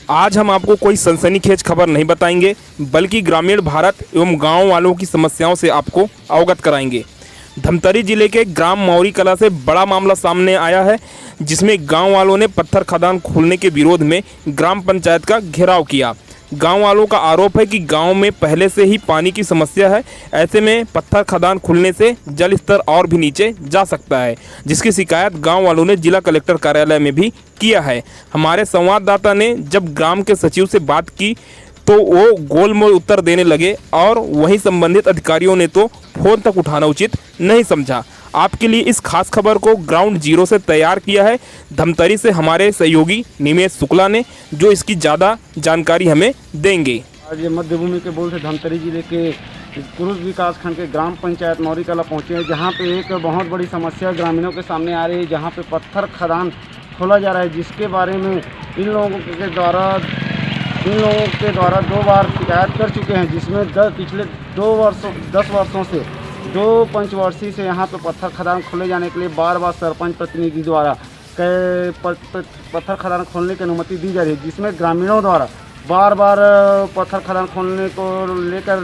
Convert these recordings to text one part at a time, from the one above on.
आज हम आपको कोई सनसनीखेज खबर नहीं बताएंगे, बल्कि ग्रामीण भारत एवं गांव वालों की समस्याओं से आपको अवगत कराएंगे। धमतरी जिले के ग्राम मौरी कला से बड़ा मामला सामने आया है, जिसमें गांव वालों ने पत्थर खदान खोलने के विरोध में ग्राम पंचायत का घेराव किया। गांव वालों का आरोप है कि गांव में पहले से ही पानी की समस्या है। ऐसे में पत्थर खदान खुलने से जल स्तर और भी नीचे जा सकता है, जिसकी शिकायत गांव वालों ने जिला कलेक्टर कार्यालय में भी किया है। हमारे संवाददाता ने जब ग्राम के सचिव से बात की तो वो गोलमोल उत्तर देने लगे और वहीं संबंधित अधिकारियों ने तो फोन तक उठाना उचित नहीं समझा। आपके लिए इस खास खबर को ग्राउंड जीरो से तैयार किया है धमतरी से हमारे सहयोगी निमेश शुक्ला ने, जो इसकी ज़्यादा जानकारी हमें देंगे। आज ये मध्य भूमि के बोल से धमतरी जिले के कुरुस विकास खंड के ग्राम पंचायत मौरी कला पहुँचे हैं, जहाँ पे एक बहुत बड़ी समस्या ग्रामीणों के सामने आ रही है, जहाँ पे पत्थर खदान खोला जा रहा है, जिसके बारे में इन लोगों के द्वारा 2 बार शिकायत कर चुके हैं, जिसमें पिछले 10 वर्षों से 2 पंचवर्षीय से यहाँ पे पत्थर खदान खोले जाने के लिए बार सरपंच प्रतिनिधि द्वारा पत्थर खदान खोलने की अनुमति दी जा रही है, जिसमें ग्रामीणों द्वारा बार पत्थर खदान खोलने को लेकर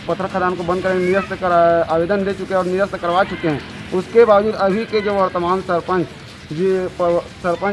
पत्थर खदान को बंद करने निरस्त कर आवेदन दे चुके हैं और निरस्त करवा चुके हैं। उसके बावजूद अभी के जो वर्तमान सरपंच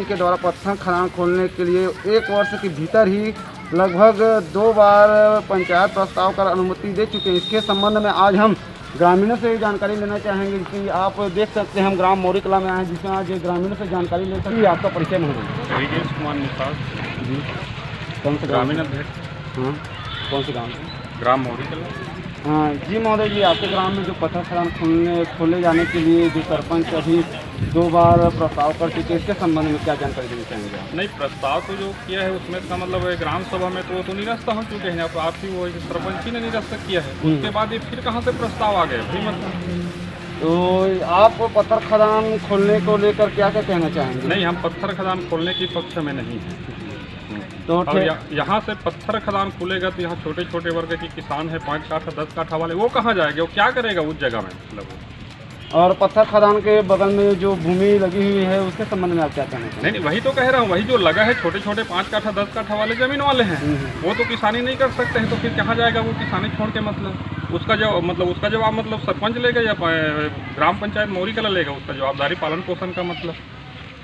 के द्वारा पत्थर खदान खोलने के लिए 1 वर्ष के भीतर ही लगभग 2 बार पंचायत प्रस्ताव कर अनुमति दे चुके हैं। इसके संबंध में आज हम ग्रामीणों से जानकारी लेना चाहेंगे कि आप देख सकते हैं हम ग्राम मौरी कला में आए हैं, जिसमें आज ग्रामीणों से जानकारी ले सकते हैं। आपका परिचय नहीं होगा? ब्रिजेश कुमार निषाद जी। कौन से ग्रामीण अध्यक्ष? हाँ, कौन से गाँव से? ग्राम मौरी कला। हाँ जी महोदय जी, आपके ग्राम में जो पत्थर खदान खोले जाने के लिए जो सरपंच अभी 2 बार प्रस्ताव कर चुके हैं, इसके संबंध में क्या जानकारी देना चाहेंगे? नहीं, प्रस्ताव तो जो किया है उसमें इसका मतलब है ग्राम सभा में तो निरस्त हो चुके हैं। अब आपकी वो सरपंच ही ने निरस्त किया है, उसके बाद ये फिर कहाँ से प्रस्ताव आ गए भी मतलब। तो आप पत्थर खदान खोलने को लेकर क्या कहना चाहेंगे? नहीं, हम पत्थर खदान खोलने की पक्ष में नहीं है। तो यहाँ से पत्थर खदान खुलेगा तो यहाँ छोटे छोटे वर्ग के किसान है, 5 काठा 10 काठा वाले, वो कहाँ जाएंगे? वो क्या करेगा उस जगह में मतलब। और पत्थर खदान के बगल में जो भूमि लगी हुई है उसके संबंध में आप क्या कहना चाहेंगे? नहीं, वही तो कह रहा हूँ, वही जो लगा है छोटे छोटे 5 काठा 10 काठा वाले जमीन वाले हैं, वो तो किसानी नहीं कर सकते हैं, तो फिर कहाँ जाएगा वो किसानी छोड़ के? मतलब उसका जवाब मतलब सरपंच लेगा या ग्राम पंचायत मौरी कला लेगा उसका जवाबदारी पालन पोषण का मतलब।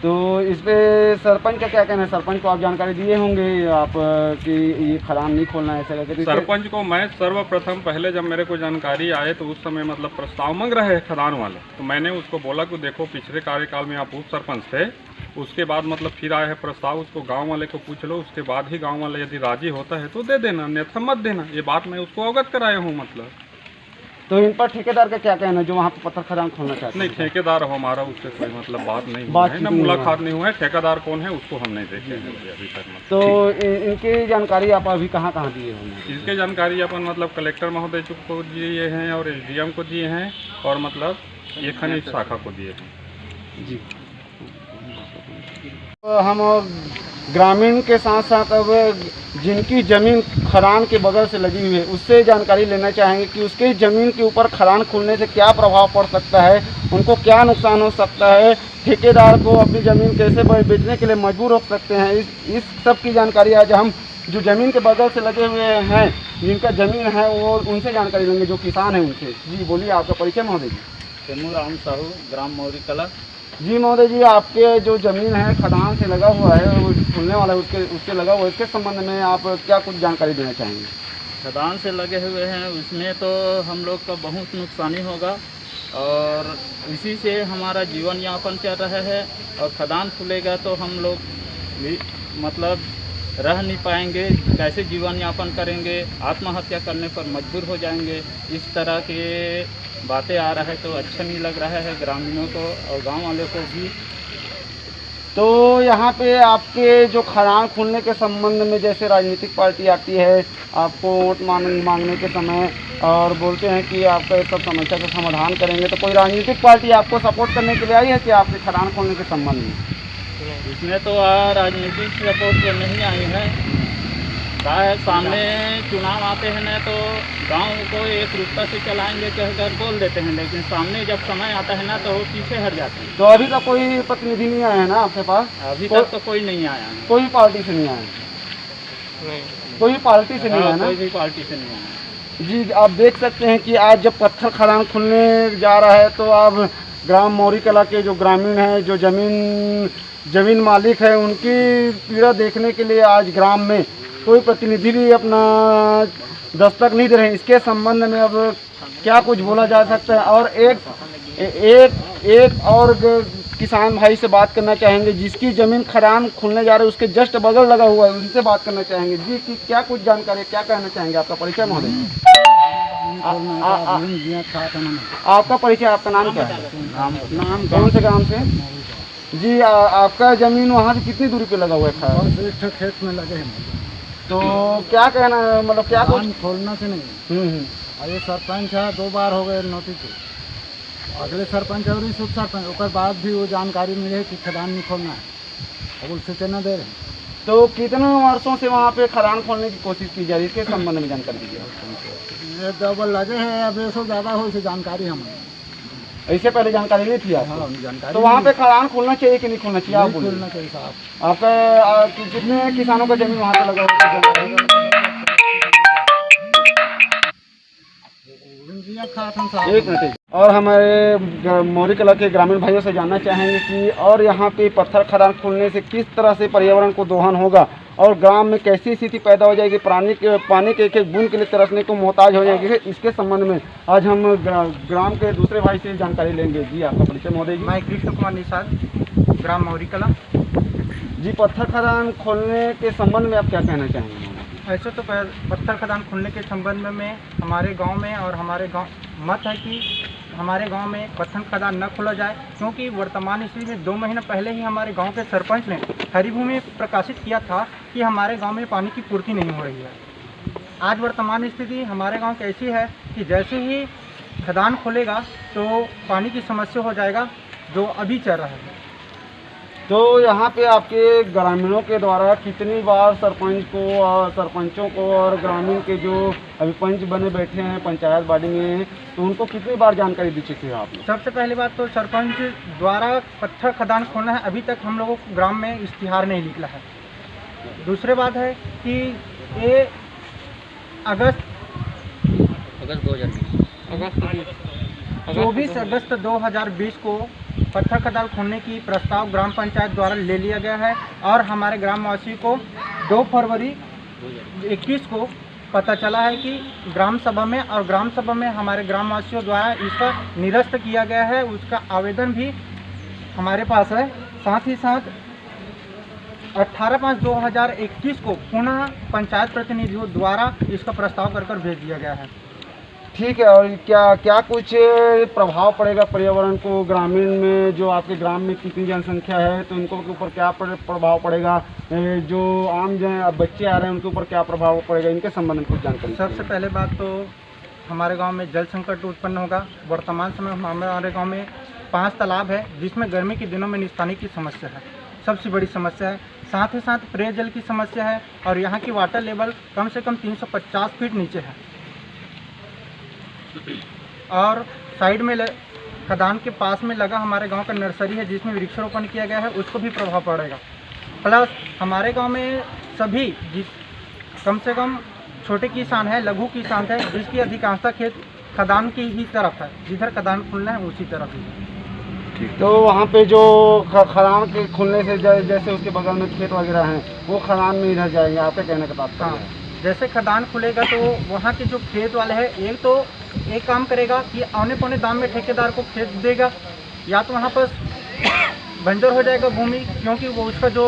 तो इस पे सरपंच का क्या कहना है? सरपंच को आप जानकारी दिए होंगे आप कि ये खदान नहीं खोलना है ऐसा करके? सरपंच को मैं सर्वप्रथम पहले जब मेरे को जानकारी आए तो उस समय मतलब प्रस्ताव मांग रहे हैं खदान वाले, तो मैंने उसको बोला कि देखो पिछले कार्यकाल में आप उप सरपंच थे, उसके बाद मतलब फिर आया है प्रस्ताव, उसको गांव वाले को पूछ लो, उसके बाद ही गांव वाले यदि राजी होता है तो दे देना, अन्यथा मत देना। ये बात मैं उसको अवगत कराया हूँ मतलब। तो इन पर ठेकेदार का क्या कहना है जो वहाँ पे पत्थर खदान खोलना चाहते हैं? नहीं, ठेकेदार हो हमारा उससे कोई मतलब बात नहीं हुआ है, ना मुलाकात नहीं हुआ है। ठेकेदार कौन है उसको हम नहीं देखे हैं अभी तक। तो इनकी जानकारी आप अभी कहाँ दिए होंगे? इसके जानकारी अपन मतलब कलेक्टर महोदय को दिए हैं और SDM को दिए हैं और मतलब ये खनिज शाखा को दिए हैं जी। हम ग्रामीण के साथ साथ अब जिनकी ज़मीन खदान के बगल से लगी हुई है उससे जानकारी लेना चाहेंगे कि उसके ज़मीन के ऊपर खदान खुलने से क्या प्रभाव पड़ सकता है, उनको क्या नुकसान हो सकता है, ठेकेदार को अपनी ज़मीन कैसे बेचने के लिए मजबूर हो सकते हैं। इस सब की जानकारी आज हम जो ज़मीन के बगल से लगे हुए हैं, जिनका ज़मीन है वो उनसे जानकारी लेंगे, जो किसान हैं उनसे। जी बोलिए, आपका परिचय महोदय जी? तेमूर राम साहू, ग्राम मौरी कला। जी महोदय जी, आपके जो ज़मीन है खदान से लगा हुआ है, वो खुलने वाला है, उससे लगा हुआ है, इसके संबंध में आप क्या कुछ जानकारी देना चाहेंगे? खदान से लगे हुए हैं उसमें तो हम लोग का बहुत नुकसानी होगा और इसी से हमारा जीवन यापन चल रहा है। और खदान खुलेगा तो हम लोग भी मतलब रह नहीं पाएंगे, कैसे जीवन यापन करेंगे, आत्महत्या करने पर मजबूर हो जाएंगे। इस तरह के बातें आ रहा है तो अच्छा नहीं लग रहा है ग्रामीणों को और गांव वालों को भी। तो यहाँ पे आपके जो खदान खुलने के संबंध में जैसे राजनीतिक पार्टी आती है आपको वोट मांगने के समय और बोलते हैं कि आपका ये सब समस्या का समाधान करेंगे, तो कोई राजनीतिक पार्टी आपको सपोर्ट करने के लिए आई है कि आपके खदान खोलने के संबंध में? इसमें तो राजनीतिक सपोर्ट नहीं आई है। क्या है, सामने चुनाव आते हैं ना तो गांव को एक रूपता से चलाएंगे कहकर बोल देते हैं, लेकिन सामने जब समय आता है ना तो वो पीछे हट जाते हैं। तो अभी तक कोई प्रतिनिधि नहीं आया है ना आपके पास? अभी तक तो कोई नहीं आया है। कोई पार्टी से नहीं आया? कोई पार्टी से नहीं है ना? कोई भी पार्टी से नहीं आना। जी, आप देख सकते हैं कि आज जब पत्थर खदान खुलने जा रहा है तो अब ग्राम मौरी कला के जो ग्रामीण हैं, जो ज़मीन मालिक है, उनकी पीड़ा देखने के लिए आज ग्राम में कोई प्रतिनिधि भी अपना दस्तक नहीं दे रहे हैं। इसके संबंध में अब क्या कुछ बोला जा सकता है? और एक और किसान भाई से बात करना चाहेंगे जिसकी ज़मीन खदान खुलने जा रही है, उसके जस्ट बगल लगा हुआ है, उनसे बात करना चाहेंगे। जी, कि क्या कुछ जानकारी, क्या कहना चाहेंगे? आपका परिचय महोदय? आपका परिचय, आपका नाम क्या है? नाम कौन से ग्राम से? जी, आपका ज़मीन वहाँ से कितनी दूरी पे लगा हुआ है? खैर खेत में लगे हैं। तो क्या कहना है, मतलब क्या कुछ खोलना से नहीं। और ये सरपंच है, 2 बार हो गए नोटिस। अगले सरपंच और इस उप सरपंच उसके बाद भी वो जानकारी मिले कि खदान नहीं खोलना है, अब उस सूचना दे रहे हैं। तो कितने वर्षों से वहाँ पे खदान खोलने की कोशिश की जा रही है, इसके संबंध में जानकारी दीजिए। ये डबल लगे हैं, अब ये सब ज़्यादा हो इसे जानकारी हमें। इससे पहले जानकारी नहीं थी आपको? हाँ, जानकारी। तो वहाँ पे खदान खोलना चाहिए कि नहीं खोलना चाहिए? आप बोलिए। खोलना चाहिए साहब। आपका कितने किसानों का जमीन वहाँ पे लगा हुआ है? एक मिनट। और हमारे मौरी कला के ग्रामीण भाइयों से जानना चाहेंगे कि और यहाँ पे पत्थर खदान खुलने से किस तरह से पर्यावरण को दोहन होगा और ग्राम में कैसी स्थिति पैदा हो जाएगी, पानी के एक एक बूंद के लिए तरसने को मोहताज हो जाएंगे। इसके संबंध में आज हम ग्राम के दूसरे भाई से जानकारी लेंगे। जी, आपका परिचय महोदय? जी, मैं कृष्ण कुमार निषाद, ग्राम मौरी कला। जी, पत्थर खदान खोलने के संबंध में आप क्या कहना चाहेंगे? ऐसे तो पत्थर खदान खुलने के संबंध में हमारे गांव में और हमारे गांव मत है कि हमारे गांव में पत्थर खदान न खोला जाए, क्योंकि वर्तमान स्थिति में 2 महीने पहले ही हमारे गांव के सरपंच ने हरिभूमि प्रकाशित किया था कि हमारे गांव में पानी की पूर्ति नहीं हो रही है। आज वर्तमान स्थिति हमारे गांव की ऐसी है कि जैसे ही खदान खुलेगा तो पानी की समस्या हो जाएगा, जो अभी चल रहा है। तो यहाँ पे आपके ग्रामीणों के द्वारा कितनी बार सरपंचों को और ग्रामीण के जो अभी पंच बने बैठे हैं पंचायत बॉडी में, तो उनको कितनी बार जानकारी दी चुकी है आपने? सबसे पहली बात तो सरपंच द्वारा पत्थर खदान खोलना है, अभी तक हम लोगों को ग्राम में इश्तिहार नहीं निकला है। दूसरी बात है कि ये अगस्त 24 अगस्त 2020 को पत्थर खदान खोलने की प्रस्ताव ग्राम पंचायत द्वारा ले लिया गया है और हमारे ग्रामवासी को 2 फरवरी 2021 को पता चला है कि ग्राम सभा में हमारे ग्रामवासियों द्वारा इसका निरस्त किया गया है। उसका आवेदन भी हमारे पास है। साथ ही साथ 18/5/2021 को पुनः पंचायत प्रतिनिधियों द्वारा इसका प्रस्ताव कर भेज दिया गया है। ठीक है। और क्या कुछ प्रभाव पड़ेगा पर्यावरण को? ग्रामीण में जो आपके ग्राम में कितनी जनसंख्या है तो उनको के ऊपर क्या प्रभाव पड़ेगा? जो आम बच्चे आ रहे हैं उनके ऊपर क्या प्रभाव पड़ेगा? इनके संबंध में कुछ जानकारी। सबसे पहले बात तो हमारे गांव में जल संकट उत्पन्न होगा। वर्तमान समय हमारे गांव में 5 तालाब है, जिसमें गर्मी के दिनों में निस्तानी की समस्या है, सबसे बड़ी समस्या है। साथ ही साथ पेयजल की समस्या है और यहाँ की वाटर लेवल कम से कम 350 फीट नीचे है। और साइड में खदान के पास में लगा हमारे गांव का नर्सरी है, जिसमें वृक्षारोपण किया गया है, उसको भी प्रभाव पड़ेगा। प्लस हमारे गांव में सभी कम से कम छोटे किसान है, लघु किसान है, जिसकी अधिकांशता खेत खदान की ही तरफ है, जिधर खदान खुलना है उसी तरफ ही। ठीक। तो वहाँ पे जो खदान के खुलने से जैसे उसके बगल में खेत वगैरह हैं वो खदान में इधर जाएंगे, आपके कहने का तात्पर्य? हाँ, जैसे खदान खुलेगा तो वहाँ के जो खेत वाले हैं एक काम करेगा कि औने पौने दाम में ठेकेदार को खेत देगा, या तो वहाँ पर बंजर हो जाएगा भूमि, क्योंकि वो उसका जो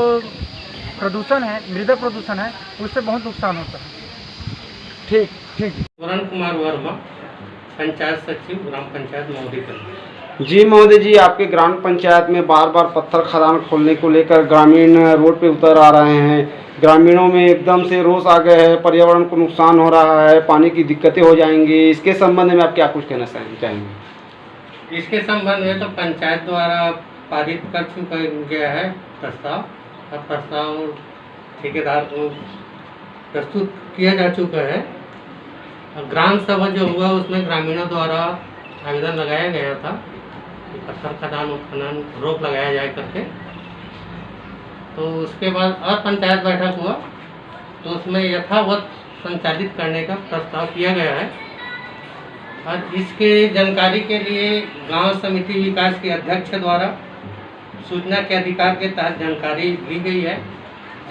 प्रदूषण है, मृदा प्रदूषण है, उससे बहुत नुकसान होता है। ठीक। वरुण कुमार वर्मा, पंचायत सचिव, ग्राम पंचायत मौरी कला। जी महोदय जी, आपके ग्राम पंचायत में बार बार पत्थर खदान खोलने को लेकर ग्रामीण रोड पे उतर आ रहे हैं। ग्रामीणों में एकदम से रोष आ गए हैं, पर्यावरण को नुकसान हो रहा है, पानी की दिक्कतें हो जाएंगी। इसके संबंध में आप क्या कुछ कहना चाहेंगे? इसके संबंध में तो पंचायत द्वारा पारित कर चुका गया है प्रस्ताव, और प्रस्ताव ठेकेदार को प्रस्तुत किया जा चुका है। ग्राम सभा जो हुआ उसमें ग्रामीणों द्वारा आवेदन लगाया गया था कि पत्थर खदान उत्खनन रोक लगाया जाए करके। तो उसके बाद और पंचायत बैठक हुआ तो उसमें यथावत संचालित करने का प्रस्ताव किया गया है। और इसके जानकारी के लिए गांव समिति विकास के अध्यक्ष द्वारा सूचना के अधिकार के तहत जानकारी ली गई है,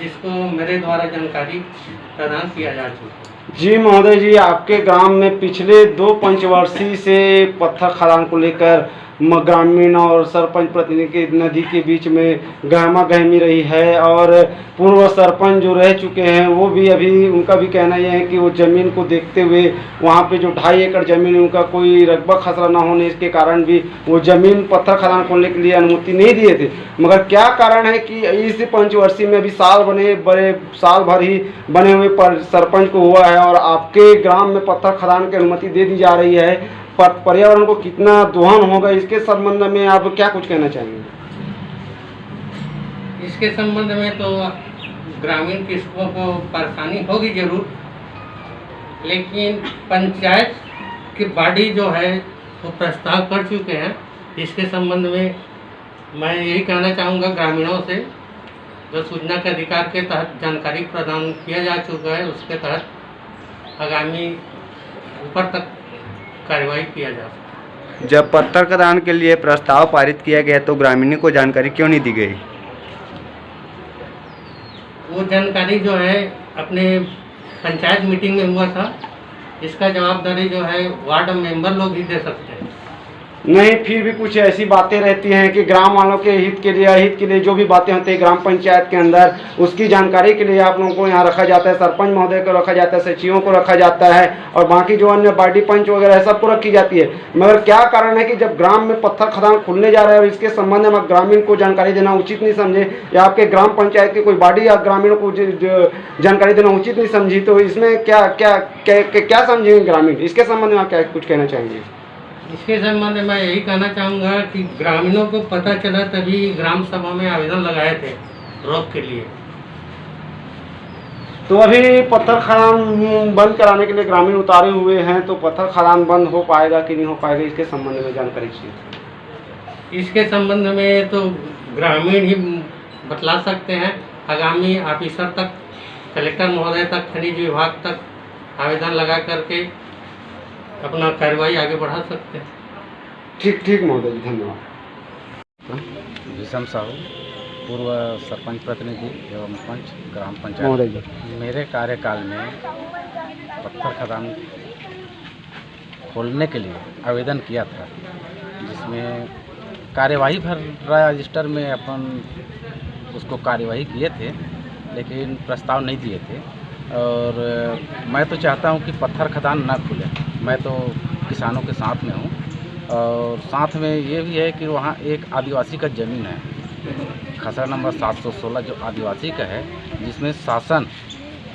जिसको मेरे द्वारा जानकारी प्रदान किया जा चुका है। जी महोदय जी, आपके ग्राम में पिछले 2 पंचवर्षीय से पत्थर खदान को लेकर ग्रामीण और सरपंच प्रतिनिधि की नदी के बीच में गहमा गहमी रही है, और पूर्व सरपंच जो रह चुके हैं वो भी अभी उनका भी कहना यह है कि वो ज़मीन को देखते हुए वहाँ पे जो 2.5 एकड़ ज़मीन उनका कोई रकबा खसरा ना होने इसके कारण भी वो ज़मीन पत्थर खदान खोलने के लिए अनुमति नहीं दिए थे। मगर क्या कारण है कि इस पंचवर्षीय में अभी साल भर ही बने हुए सरपंच को हुआ है और आपके ग्राम में पत्थर खदान की अनुमति दे दी जा रही है? पर्यावरण को कितना दोहन होगा, इसके संबंध में आप क्या कुछ कहना चाहेंगे? इसके संबंध में तो ग्रामीण कृषकों को परेशानी होगी जरूर, लेकिन पंचायत की बॉडी जो है वो प्रस्ताव कर चुके हैं। इसके संबंध में मैं यही कहना चाहूँगा ग्रामीणों से, जो सूचना के अधिकार के तहत जानकारी प्रदान किया जा चुका है उसके तहत आगामी ऊपर तक कार्रवाई किया जा सकता है। जब पत्थर खदान के लिए प्रस्ताव पारित किया गया तो ग्रामीणों को जानकारी क्यों नहीं दी गई? वो जानकारी जो है अपने पंचायत मीटिंग में हुआ था, इसका जवाबदारी जो है वार्ड मेंबर लोग ही दे सकते हैं। नहीं, फिर भी कुछ ऐसी बातें रहती हैं कि ग्राम वालों के हित के लिए जो भी बातें होती है ग्राम पंचायत के अंदर, उसकी जानकारी के लिए आप लोगों को यहाँ रखा जाता है, सरपंच महोदय को रखा जाता है, सचिवों को रखा जाता है, और बाकी जो अन्य बाडी पंच वगैरह है सबको रखी जाती है। मगर क्या कारण है कि जब ग्राम में पत्थर खदान खुलने जा रहा है और इसके संबंध में ग्रामीण को जानकारी देना उचित नहीं समझे, या आपके ग्राम पंचायत की कोई बाडी या ग्रामीणों को जानकारी देना उचित नहीं समझी, तो इसमें क्या समझेंगे ग्रामीण? इसके संबंध में आप क्या कुछ कहना चाहेंगे? इसके संबंध में मैं यही कहना चाहूँगा कि ग्रामीणों को पता चला तभी ग्राम सभा में आवेदन लगाए थे रोक के लिए। तो अभी पत्थर खदान बंद कराने के लिए ग्रामीण उतारे हुए हैं, तो पत्थर खदान बंद हो पाएगा कि नहीं हो पाएगा, इसके संबंध में जानकारी चाहिए। इसके संबंध में तो ग्रामीण ही बतला सकते हैं। आगामी ऑफिसर तक, कलेक्टर महोदय तक, खनिज विभाग तक आवेदन लगा करके अपना कार्रवाई आगे बढ़ा सकते हैं। ठीक महोदय जी, धन्यवाद। विषम साहू, पूर्व सरपंच प्रतिनिधि एवं पंच ग्राम महोदय पंचायत। जी, मेरे कार्यकाल में पत्थर खदान खोलने के लिए आवेदन किया था, जिसमें कार्यवाही भर रजिस्टर में अपन उसको कार्यवाही किए थे, लेकिन प्रस्ताव नहीं दिए थे। और मैं तो चाहता हूं कि पत्थर खदान ना खुले। मैं तो किसानों के साथ में हूं, और साथ में ये भी है कि वहाँ एक आदिवासी का ज़मीन है, खसरा नंबर 716 जो आदिवासी का है, जिसमें शासन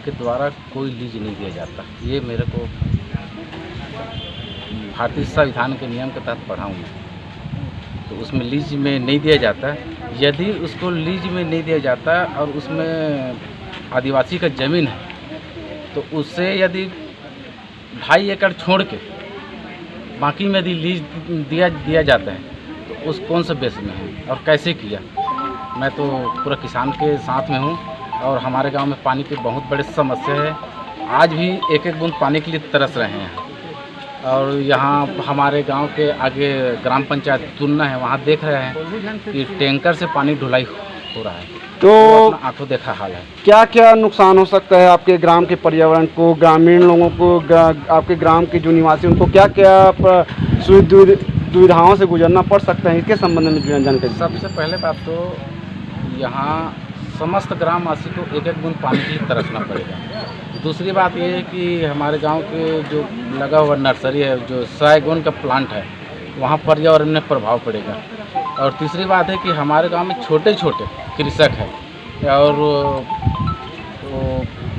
के द्वारा कोई लीज नहीं दिया जाता। ये मेरे को भारतीय संविधान के नियम के तहत पढ़ा हूँ मैं, तो उसमें लीज में नहीं दिया जाता। यदि उसको लीज में नहीं दिया जाता और उसमें आदिवासी का ज़मीन है, तो उससे यदि 2.5 एकड़ छोड़ के बाकी में यदि लीज दिया जाता है, तो उस कौन सा बेस में है और कैसे किया? मैं तो पूरा किसान के साथ में हूँ, और हमारे गांव में पानी की बहुत बड़ी समस्या है। आज भी एक एक बूंद पानी के लिए तरस रहे हैं, और यहाँ हमारे गांव के आगे ग्राम पंचायत तुलना है, वहाँ देख रहे हैं कि टैंकर से पानी ढुलाई हो रहा है। तो आंखों देखा हाल है। क्या क्या नुकसान हो सकता है आपके ग्राम के पर्यावरण को, ग्रामीण लोगों को, आपके ग्राम के जो निवासी उनको क्या क्या दुविधाओं से गुजरना पड़ सकता है, इसके संबंध में जानकारी? सबसे पहले बात तो यहाँ समस्त ग्रामवासी को एक एक बूंद पानी के लिए तरसना पड़ेगा। दूसरी बात ये है कि हमारे गांव के जो लगा हुआ नर्सरी है, जो सागौन का प्लांट है, वहाँ पर्यावरण में प्रभाव पड़ेगा। और तीसरी बात है कि हमारे गांव में छोटे छोटे कृषक हैं, और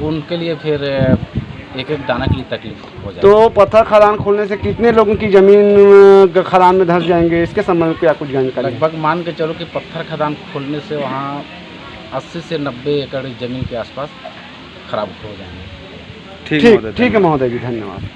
उनके लिए फिर एक एक दाना के लिए तकलीफ हो जाए। तो पत्थर खदान खोलने से कितने लोगों की ज़मीन खदान में धंस जाएंगे, इसके संबंध में क्या कुछ जानकारी? लगभग मान के चलो कि पत्थर खदान खोलने से वहाँ 80 से 90 एकड़ ज़मीन के आसपास खराब हो जाएंगे। ठीक है महोदय जी, धन्यवाद।